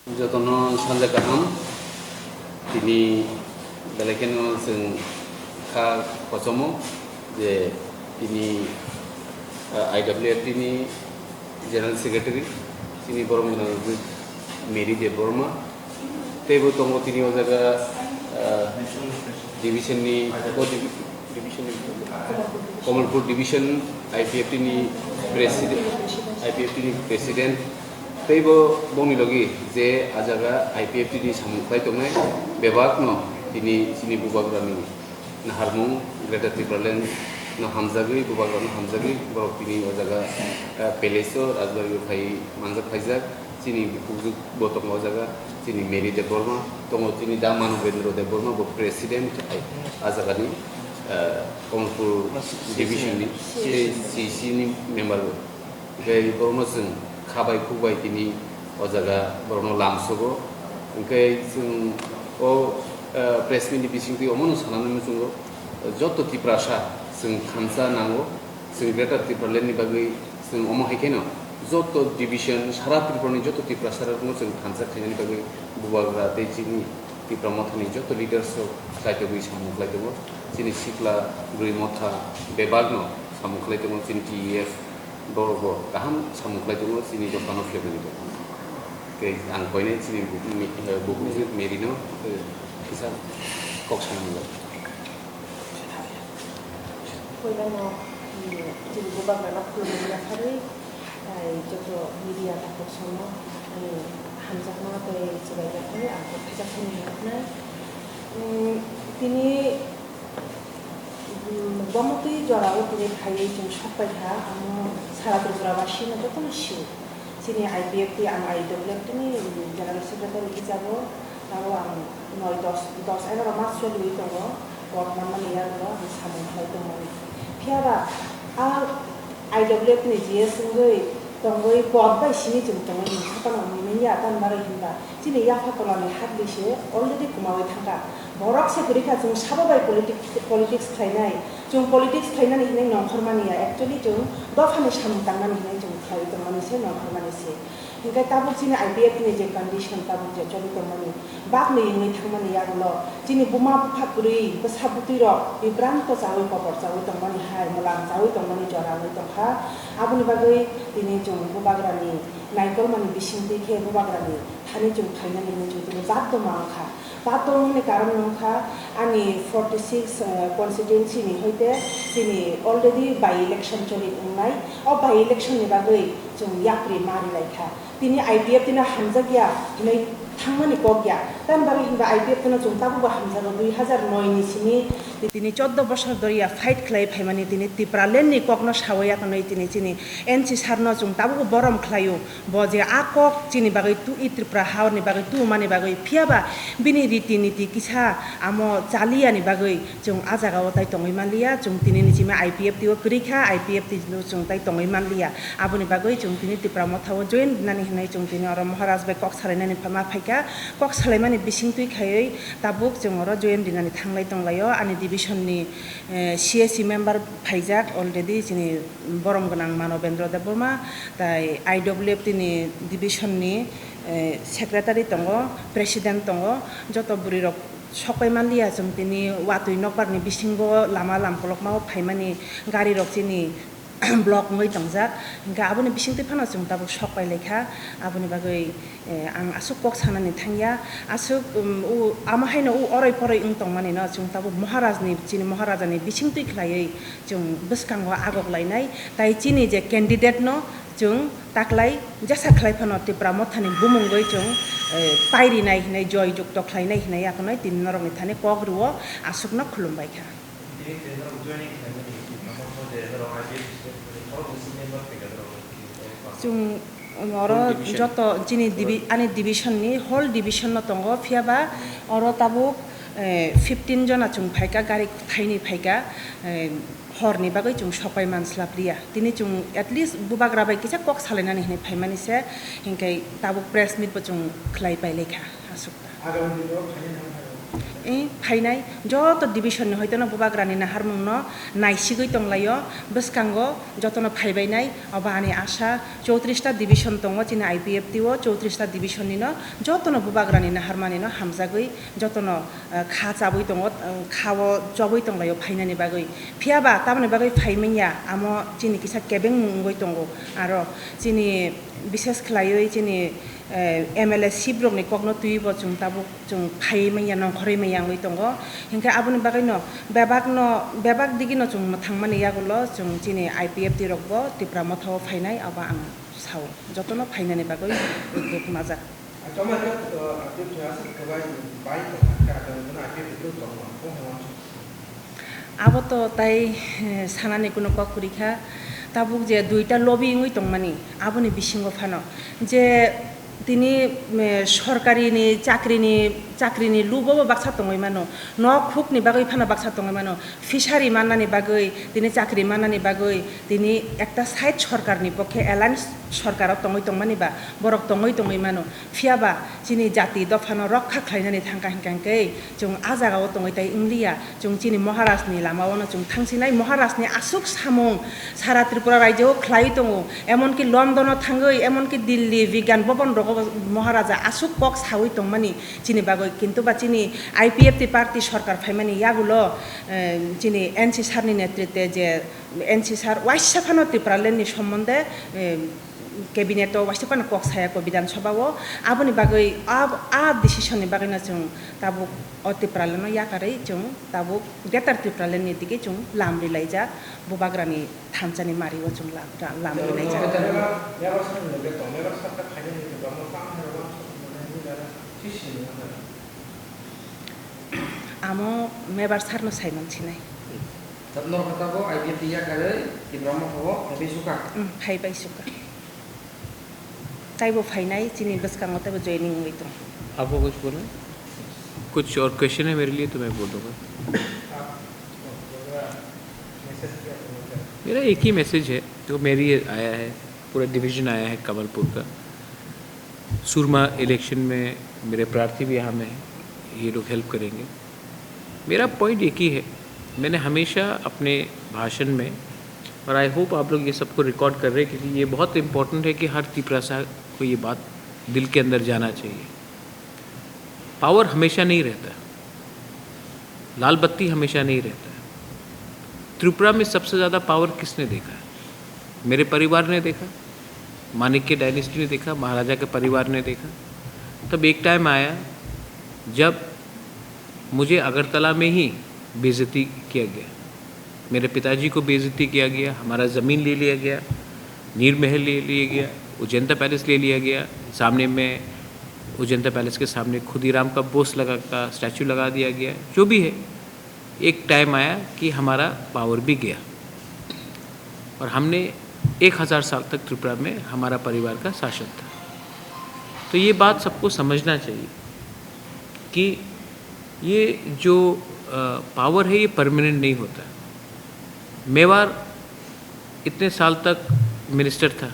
Jotono Sanja Kaham, Tini Belekeno Sing Ka Kosomo, the Tini IWF Tini General Secretary, Tini Boromina Mary de Burma, Tebo Tomo Tini Ozaga Division Division Komalpur Division, IPF Tini President. Teibo bongi logi je ajaga IPF di samuklai tongai bebak no ini sini bubagrani na harmung Greater Tripoli no hamzagi bubagrani hamzagi borok ini ajaga peleso azbari khai manjak khaijak sini bujuk botok ajaga sini Mary de Burma tongo sini Daman Vendro de Burma bo president ajaga ni Komalpur division ni CC ni member kai Burma sing Kabai Kubai Tini Ozaga Borno Lamsogo, okay, soon oh, pressment division the Omono Sanamusungo, Joto Tiprasha, Sung Kansa Nango, Sung Greater Tripoli Bagi, Sung Omohekeno, Zoto division, Sharap Tripoli, Joto Tiprasha, Sung Kansa Kani Bagi, Bubagra, Tejini, Tipramotani, Joto leaders of Saitobi Samuklaito, Sinisikla, Grimota, Bebagno, Samuklaito, TF. Borgo, kaham samuklai tungo sini jo pano fiyo begitu. Ke ang koine sini buku sini merino kisah kok sana mula. Koine no jadi bubak anak belum hari, jodoh media takut sama, hamzah mana tuh sebagai hari aku kerja sini mana, ini Bomotu jorau tini khai jeng shopai ha amo sara berjurawashi na joto mashu sini IPF ti am IWF tini General Secretary kijabo tahu am 9-10 mas choli tongo workman man ya ro samun khai tongo piara IWF ni je sungoi tongoi bod bai sini jeng tongo ni sapana ni ya tan mara hinda sini ya phakolani hat bishe already kumawi thanga Borok se kurika jung sababai politics khainai jung politics khainani hinai nongkhormania actually jung dofani samtangani hinai jung khai tongmani se nongkhormani se hingai tabuk sini IPF ni je condition tabuk je choli tongmani bak ni hingai thangmani yagulo sini buma phapuri basabuti ro vibranto chawi popor chawi tongmani hai mulang chawi tongmani jorawai tongkha abuni bagai tini jung bubagrani naikol mani bisingti khe bubagrani thani jung khainani ni jung batto mangkha Patong ni karam nungkha ani 46 constituency ni hoite sini already by election choli ungnai o by election ni bagai jung yapri mari laikha tini IPF tina hamjagya hinai thangmani kokya tan bari hinda IPF tina jung tabu ba hamjaro 2009 ni sini tini 14 বছর ধরিয়া fight ক্লাই ফাইমানি তিনি তিপ্রালেন নি ককনো সাওয়া কনই তিনি চিনি NC সারনো Jung তাবু বরম খ্লায়ু বজে আকক চিনি বাগৈ তু ই ত্রিপুরা হাওনি বাগৈ তু মানি বাগৈ ফিয়াবা বিনি রীতি নীতি কিছা আমো চালিয়ানি বাগৈ জুং আজাগাও তাই তংই মানলিয়া জুং তিনি নিচিমে IPF তিও করিখা IPF তি জুং তাই তংই মানলিয়া আবুনি বাগৈ জুং তিনি ত্রিপুরা মথাও জয়েন নানি হনাই জুং তিনি অর মহারাজ বে কক সালাইনানি ফামা ফাইকা কক সালাইমানি বিসিং তুই খাयै তাবুক জুং অর জয়েন দিনানি থাংলাই তংলাयो আনি division ni CSC member Faizak already sini borom ganang Manobendro de Burma tai IWF tini division ni secretary tongo president tongo joto buri rok sokai manlia jung tini watui nokbar ni bisingo lama lamkolok mau phaimani gari rok chini blog ngoi tongjak ga aboni bisingte phana jung tabuk sokai lekha aboni bagai ang asuk kok sanani thangya asuk ama haino orai porai ungtong mani na jung tabuk maharaj ni chini maharaja ni bisingtui khlaiei jung biskango agok lainai tai chini je candidate no jung taklai jasa khlai phano tipra mothani bumungoi jung pairi nai hinai joy jukto khlainai hinai akonai tin norong thane kogruo asuk na khulumbai kha jung oro joto jini ani division ni whole division no tongo phiaba oro tabuk 15 jona jung phaika gari thaini phaika horni bagai jung sopai manslapria tini jung at least bubagra bai kisa kok salainani hinai phaimani se hinkai tabuk press meet bo jung khlai pai lekha asuk फाइनाय Jat division हयतनो बुबाग्रानि हारमुंनो नायसिगै तंलायो बसकांगो जतनो फाइबायनाय अबानि Asha 34टा division दङ चिनि IPFT ओ 34टा division निनो जतनो बुबाग्रानि हारमानिनो हामजागै जतनो खा चाबै दङ खावो जबै तंलायो फाइनानि बागै फियाबा तामनि बागै फाइमेया आमो चिनि किसा केबें मुंगै दङ आरो चिनि विशेष खलायै चिनि एमएलए सिब्रकनि कगनो तुइबो जों ताबु जों फाइमेया नखरैमेया ngै दङ हिंखा आबुनि बागैनो बेबाग दिगिनो जों थांमानि यागुलो जों चिनि आईपीएफटी रकबो तिप्रा मथाव फाइनाय आबा आं साव जतनो फाइनानि बागै दुख माजा आबो तो ताई सानानि कुनो ककुरिखा ताबुक जे दुइटा लबि ngै तंमानि आबुनि बिसिंगो फानो जे तिनी सरकारिनि चाकरिनि लुबो बाक्सा तंगै मानो न खुकनि बागै फाना बाक्सा तंगै मानो फिसारि माननानि बागै तिनी चाकरि माननानि बागै तिनी एकटा साइड सरकारनि पक्षे एलायन्स सरकार तंगै तंमानि बा बरक तंगै मानो फियाबा चिनि जाति दफानो रक्षा खालायनानै थांका हिंकांकै जों आजागाव तंगै ताई इंलिया जों चिनि महाराजनि लामावनो जों थांसिनाय महाराजनि आसुक सामुं सारा त्रिपुरा राज्योआव खलाय दङ एमनकि लन्डनाव थांगै एमनकि दिल्ली विज्ञान भवन रग महाराजा आसुक कक सावै तंमानि चिनि बागै किन्तु बा चिनि आईपीएफटी पार्टी सरकार फाइमानि यागुलो चिनि एनसी सारनि नेतृत्वे जे एनसी सार वाइसाफानो त्रिपुरालेण्डनि सम्बन्धे कैबिनेट वाइसाफानो कक सायाको विधानसभाव आबुनि बागै आ डिसिसननि बागैनो जों ताबु त्रिपुरालेण्डनो याकारै जों ताबु ग्रेटार त्रिपुरालेण्डनि दिगे जों लामरिलायजा बुबाग्रानि थानसानि मारिव जों लामरिलायजा आमो मेबार सारनो साइमन छिनाय तबनो खताबो आईपीएफटी या करे कि ब्रह्म खबो हेबे सुका फाइबाय सुका ताइबो फाइनाय चिनि बसकांगो तबो जॉइनिंग हुई तो आपको कुछ बोलना कुछ और क्वेश्चन है मेरे लिए तो मैं बोल दूंगा मेरा एक ही मैसेज है जो मेरी आया है पूरा डिवीजन आया है कमलपुर का सुरमा इलेक्शन में मेरे प्रार्थी भी यहाँ में ये लोग हेल्प करेंगे मेरा पॉइंट एक ही है मैंने हमेशा अपने भाषण में और आई होप आप लोग ये सबको रिकॉर्ड कर रहे हैं क्योंकि ये बहुत इम्पोर्टेंट है कि हर त्रिपुरासा को ये बात दिल के अंदर जाना चाहिए पावर हमेशा नहीं रहता लाल बत्ती हमेशा नहीं रहता त्रिपुरा में सबसे ज़्यादा पावर किसने देखा है मेरे परिवार ने देखा माणिक्य डायनेस्टी ने देखा महाराजा के परिवार ने देखा तब एक टाइम आया जब मुझे अगरतला में ही बेइज्जती किया गया मेरे पिताजी को बेइज्जती किया गया हमारा ज़मीन ले लिया गया नीर महल ले लिया गया उजैंता पैलेस ले लिया गया सामने में उजैंता पैलेस के सामने खुदीराम का बोस लगा का स्टैचू लगा दिया गया जो भी है एक टाइम आया कि हमारा पावर भी गया और हमने 1000 साल तक त्रिपुरा में हमारा परिवार का शासन था तो ये बात सबको समझना चाहिए कि ये जो पावर है ये परमानेंट नहीं होता मेवाड़ इतने साल तक मिनिस्टर था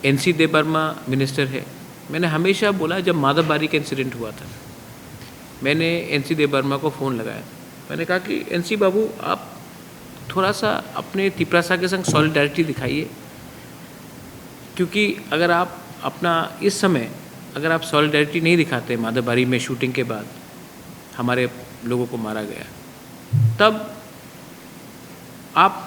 एनसी देबर्मा मिनिस्टर है मैंने हमेशा बोला जब माधव बारी का इंसिडेंट हुआ था मैंने एनसी देबर्मा को फ़ोन लगाया मैंने कहा कि एनसी बाबू आप थोड़ा सा अपने त्रिपुरासा के संग सॉलिडारिटी दिखाइए क्योंकि अगर आप अपना इस समय अगर आप सॉलिडारिटी नहीं दिखाते माधव बारी में शूटिंग के बाद हमारे लोगों को मारा गया तब आप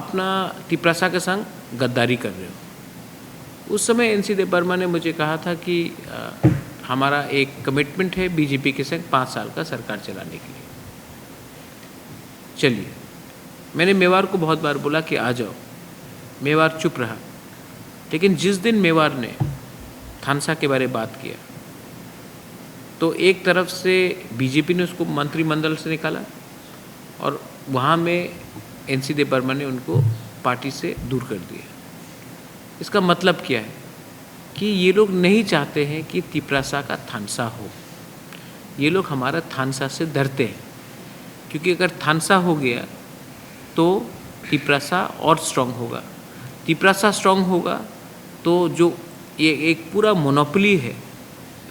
अपना त्रिपुरासा के संग गद्दारी कर रहे हो उस समय एनसी देबर्मा ने मुझे कहा था कि हमारा एक कमिटमेंट है बीजेपी के संग 5 साल का सरकार चलाने के लिए चलिए मैंने मेवाड़ को बहुत बार बोला कि आ जाओ मेवाड़ चुप रहा लेकिन जिस दिन मेवाड़ ने थानसा के बारे में बात किया तो एक तरफ से बीजेपी ने उसको मंत्रिमंडल से निकाला और वहाँ में एनसी देबर्मा ने उनको पार्टी से दूर कर दिया इसका मतलब क्या है कि ये लोग नहीं चाहते हैं कि त्रिपुरासा का थानसा हो ये लोग हमारा थानसा से डरते हैं क्योंकि अगर थानसा हो गया तो त्रिपुरासा और स्ट्रॉन्ग होगा त्रिपुरासा स्ट्रॉन्ग होगा तो जो ये एक पूरा मोनोपोली है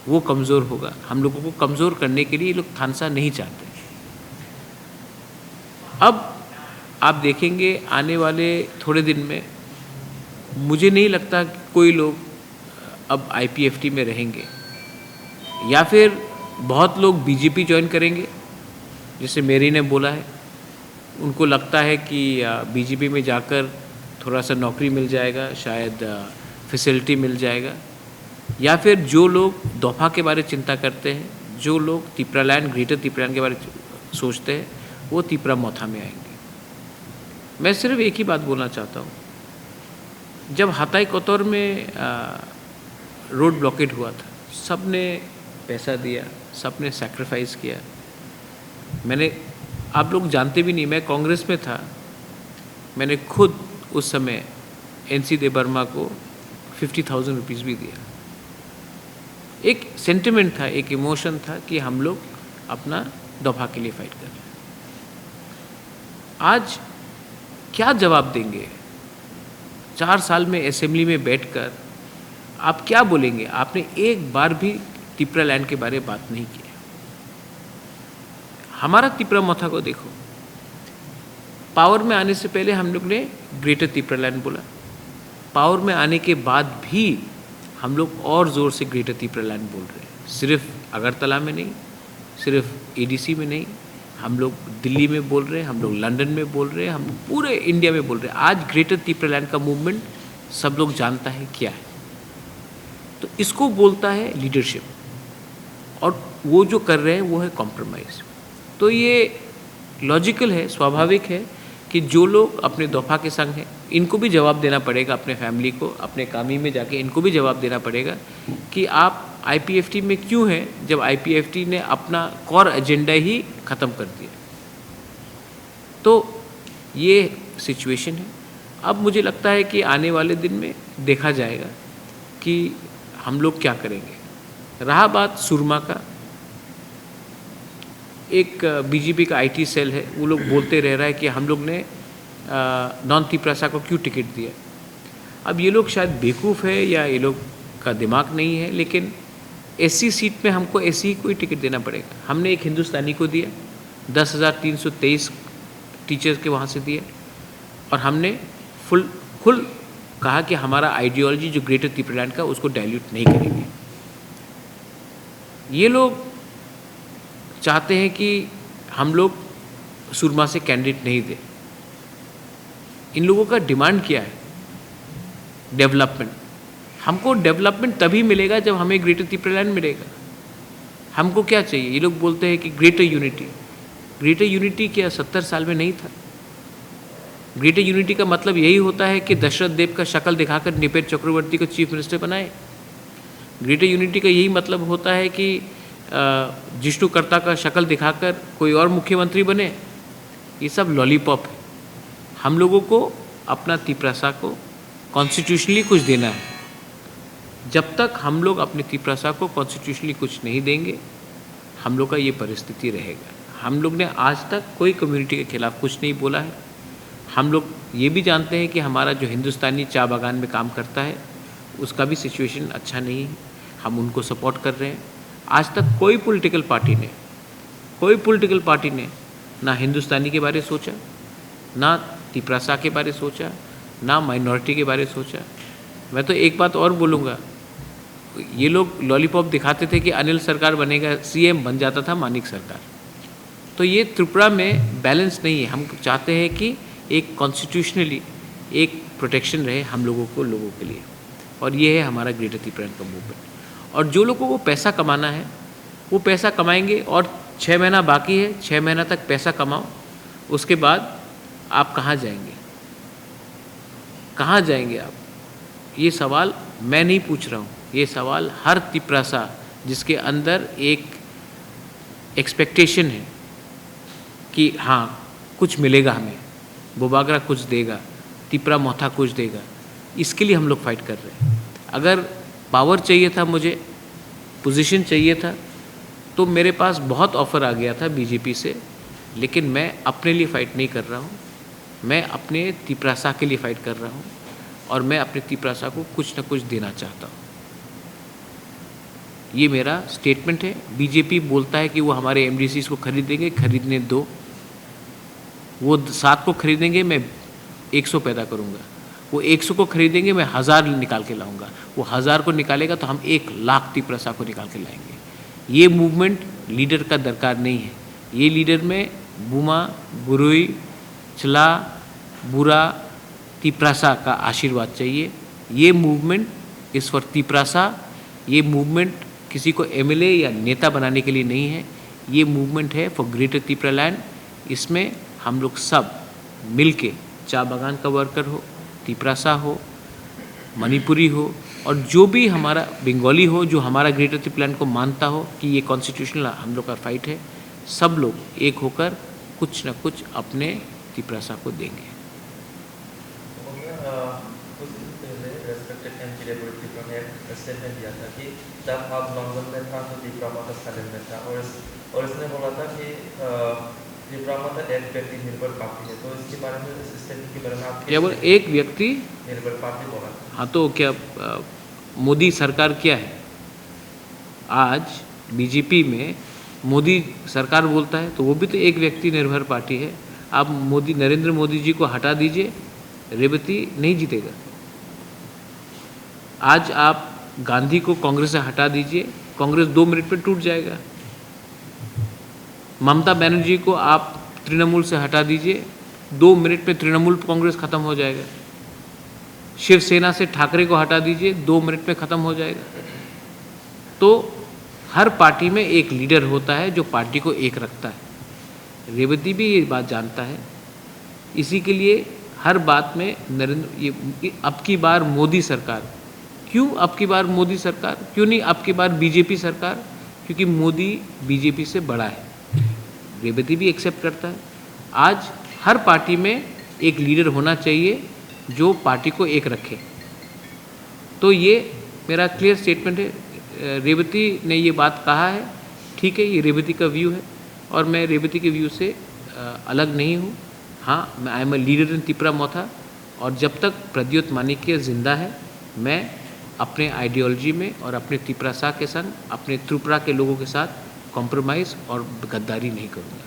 वो कमज़ोर होगा। हम लोगों को कमज़ोर करने के लिए ये लोग थानसा नहीं चाहते। अब आप देखेंगे आने वाले थोड़े दिन में मुझे नहीं लगता कि कोई लोग अब IPFT में रहेंगे, या फिर बहुत लोग BJP ज्वाइन करेंगे, जैसे मेरी ने बोला है। उनको लगता है कि BJP में जाकर थोड़ा सा नौकरी मिल जाएगा, शायद फैसिलिटी मिल जाएगा, या फिर जो लोग दोफा के बारे में चिंता करते हैं, जो लोग तिपरालैंड, ग्रेटर तिपरालैंड के बारे में सोचते हैं, वो तिपरा मोथा में आएंगे। मैं सिर्फ एक ही बात बोलना चाहता हूँ, जब हाताई कोतौर में रोड ब्लॉकेट हुआ था, सब ने पैसा दिया, सब ने सैक्रिफाइस किया। आप लोग जानते भी नहीं, मैं कांग्रेस में था, मैंने खुद उस समय NC दे बर्मा को 50,000 रुपीज़ भी दिया। एक सेंटिमेंट था, एक इमोशन था कि हम लोग अपना दफा के लिए फाइट कर रहे हैं। आज क्या जवाब देंगे? 4 साल में असेंबली में बैठकर आप क्या बोलेंगे? आपने एक बार भी तिपरालैंड के बारे में बात नहीं की। हमारा तिपरा मोथा को देखो, पावर में आने से पहले हम लोग ने ग्रेटर तिपरालैंड बोला, पावर में आने के बाद भी हम लोग और ज़ोर से ग्रेटर तिपरालैंड बोल रहे हैं। सिर्फ अगरतला में नहीं, सिर्फ ADC में नहीं, हम लोग दिल्ली में बोल रहे हैं, हम लोग लंदन में बोल रहे हैं, हम पूरे इंडिया में बोल रहे हैं। आज ग्रेटर तिपरालैंड का मूवमेंट सब लोग जानता है क्या है, तो इसको बोलता है लीडरशिप, और वो जो कर रहे हैं वो है कॉम्प्रोमाइज़। तो ये लॉजिकल है, स्वाभाविक है कि जो लोग अपने दफा के संग हैं, इनको भी जवाब देना पड़ेगा, अपने फैमिली को, अपने कामी में जाके इनको भी जवाब देना पड़ेगा कि आप IPFT में क्यों हैं, जब IPFT ने अपना कोर एजेंडा ही ख़त्म कर दिया। तो ये सिचुएशन है। अब मुझे लगता है कि आने वाले दिन में देखा जाएगा कि हम लोग क्या करेंगे। रहा बात सुरमा का, एक BJP का IT सेल है, वो लोग बोलते रह रहा है कि हम लोग ने नॉन तिपरासा को क्यों टिकट दिया। अब ये लोग शायद बेवकूफ़ है या ये लोग का दिमाग नहीं है, लेकिन SC सीट में हमको ऐसी ही कोई टिकट देना पड़ेगा। हमने एक हिंदुस्तानी को दिया, 10,323 टीचर्स के वहाँ से दिया, और हमने खुल कहा कि हमारा आइडियोलॉजी जो ग्रेटर तिपरालैंड का, उसको डाइल्यूट नहीं करेंगे। ये लोग चाहते हैं कि हम लोग सुरमा से कैंडिडेट नहीं दें। इन लोगों का डिमांड क्या है? डेवलपमेंट। हमको डेवलपमेंट तभी मिलेगा जब हमें ग्रेटर तिपरालैंड मिलेगा। हमको क्या चाहिए? ये लोग बोलते हैं कि ग्रेटर यूनिटी। ग्रेटर यूनिटी क्या 70 साल में नहीं था? ग्रेटर यूनिटी का मतलब यही होता है कि दशरथ देव का शक्ल दिखाकर निपेट चक्रवर्ती को चीफ मिनिस्टर बनाए। ग्रेटर यूनिटी का यही मतलब होता है कि जिष्णुकर्ता का शक्ल दिखाकर कोई और मुख्यमंत्री बने। ये सब लॉलीपॉप है। हम लोगों को अपना तिपरासा को कॉन्स्टिट्यूशनली कुछ देना है। जब तक हम लोग अपने तिपरासा को कॉन्स्टिट्यूशनली कुछ नहीं देंगे, हम लोग का ये परिस्थिति रहेगा। हम लोग ने आज तक कोई कम्युनिटी के खिलाफ कुछ नहीं बोला है। हम लोग ये भी जानते हैं कि हमारा जो हिंदुस्तानी चाय बागान में काम करता है, उसका भी सिचुएशन अच्छा नहीं है। हम उनको सपोर्ट कर रहे हैं। आज तक कोई पॉलिटिकल पार्टी ने ना हिंदुस्तानी के बारे में सोचा, ना तिपरासा के बारे में सोचा, ना माइनॉरिटी के बारे में सोचा। मैं तो एक बात और बोलूँगा, ये लोग लॉलीपॉप दिखाते थे कि अनिल सरकार बनेगा, CM बन जाता था मानिक सरकार। तो ये त्रिपुरा में बैलेंस नहीं है। हम चाहते हैं कि एक कॉन्स्टिट्यूशनली एक प्रोटेक्शन रहे हम लोगों के लिए, और ये है हमारा ग्रेटर तिपरालैंड का मूवमेंट। और जो लोगों को पैसा कमाना है वो पैसा कमाएंगे, और 6 महीना बाकी है, 6 महीना तक पैसा कमाओ। उसके बाद आप कहाँ जाएंगे? कहाँ जाएंगे आप? ये सवाल मैं नहीं पूछ रहा हूँ, ये सवाल हर तिपरासा जिसके अंदर एक एक्सपेक्टेशन है कि हाँ कुछ मिलेगा हमें, बोबागरा कुछ देगा, तिपरा मोथा कुछ देगा, इसके लिए हम लोग फाइट कर रहे हैं। अगर पावर चाहिए था, मुझे पोजीशन चाहिए था, तो मेरे पास बहुत ऑफ़र आ गया था BJP से, लेकिन मैं अपने लिए फ़ाइट नहीं कर रहा हूँ। मैं अपने तिपरासा के लिए फ़ाइट कर रहा हूँ, और मैं अपने तिपरासा को कुछ न कुछ देना चाहता हूँ। ये मेरा स्टेटमेंट है। बीजेपी बोलता है कि वो हमारे एमडीसीज को खरीदेंगे, खरीदने दो। वो 7 को खरीदेंगे, मैं 100 पैदा करूँगा। वो 100 को खरीदेंगे, मैं 1000 निकाल के लाऊंगा। वो 1000 को निकालेगा तो हम 1 लाख तिपरासा को निकाल के लाएंगे। ये मूवमेंट लीडर का दरकार नहीं है। ये लीडर में बुमा, बुरुई, चला, बुरा, तिपरासा का आशीर्वाद चाहिए। ये मूवमेंट इस फॉर तिपरासा। ये मूवमेंट किसी को एमएलए या नेता बनाने के लिए नहीं है। ये मूवमेंट है फॉर ग्रेटर तिपरालैंड। इसमें हम लोग सब मिलके, चा बागान का वर्कर हो, तिपरासा हो, मणिपुरी हो, और जो भी हमारा बंगाली हो, जो हमारा ग्रेटर तिपरालैंड को मानता हो कि ये कॉन्स्टिट्यूशनल हम लोग का फाइट है, सब लोग एक होकर कुछ न कुछ अपने तिपरासा को देंगे। स्टेटमेंट दिया था कि जब आप लंदन में था तो त्रिपुरा माता साइलेंट में था, और इसने बोला था कि त्रिपुरा माता एक व्यक्ति निर्भर पार्टी है। तो इसके बारे में, इस स्टेटमेंट के बारे में आप क्या बोल, एक व्यक्ति निर्भर पार्टी बोला? हाँ, तो क्या मोदी सरकार क्या है? आज बीजेपी में मोदी सरकार बोलता है तो वो भी तो एक व्यक्ति निर्भर पार्टी है। आप नरेंद्र मोदी जी को हटा दीजिए, रेवती नहीं जीतेगा। आज आप गांधी को कांग्रेस से हटा दीजिए, कांग्रेस 2 मिनट में टूट जाएगा। ममता बनर्जी को आप तृणमूल से हटा दीजिए, 2 मिनट में तृणमूल कांग्रेस खत्म हो जाएगा। शिवसेना से ठाकरे को हटा दीजिए, 2 मिनट में खत्म हो जाएगा। तो हर पार्टी में एक लीडर होता है जो पार्टी को एक रखता है। रेवती भी ये बात जानता है। इसी के लिए हर बात में अब की बार मोदी सरकार, क्यों अब की बार मोदी सरकार, क्यों नहीं अब की बार बीजेपी सरकार? क्योंकि मोदी बीजेपी से बड़ा है। रेवती भी एक्सेप्ट करता है। आज हर पार्टी में एक लीडर होना चाहिए जो पार्टी को एक रखे। तो ये मेरा क्लियर स्टेटमेंट है। रेवती ने ये बात कहा है, ठीक है, ये रेवती का व्यू है और मैं रेवती के व्यू से अलग नहीं हूँ। हाँ, मैं I am a leader in Tipra मोथा, और जब तक प्रद्योत माणिक्य जिंदा है, मैं अपने आइडियोलॉजी में और अपने तिपरासा के संग, अपने त्रिपुरा के लोगों के साथ कॉम्प्रोमाइज़ और गद्दारी नहीं करूँगा।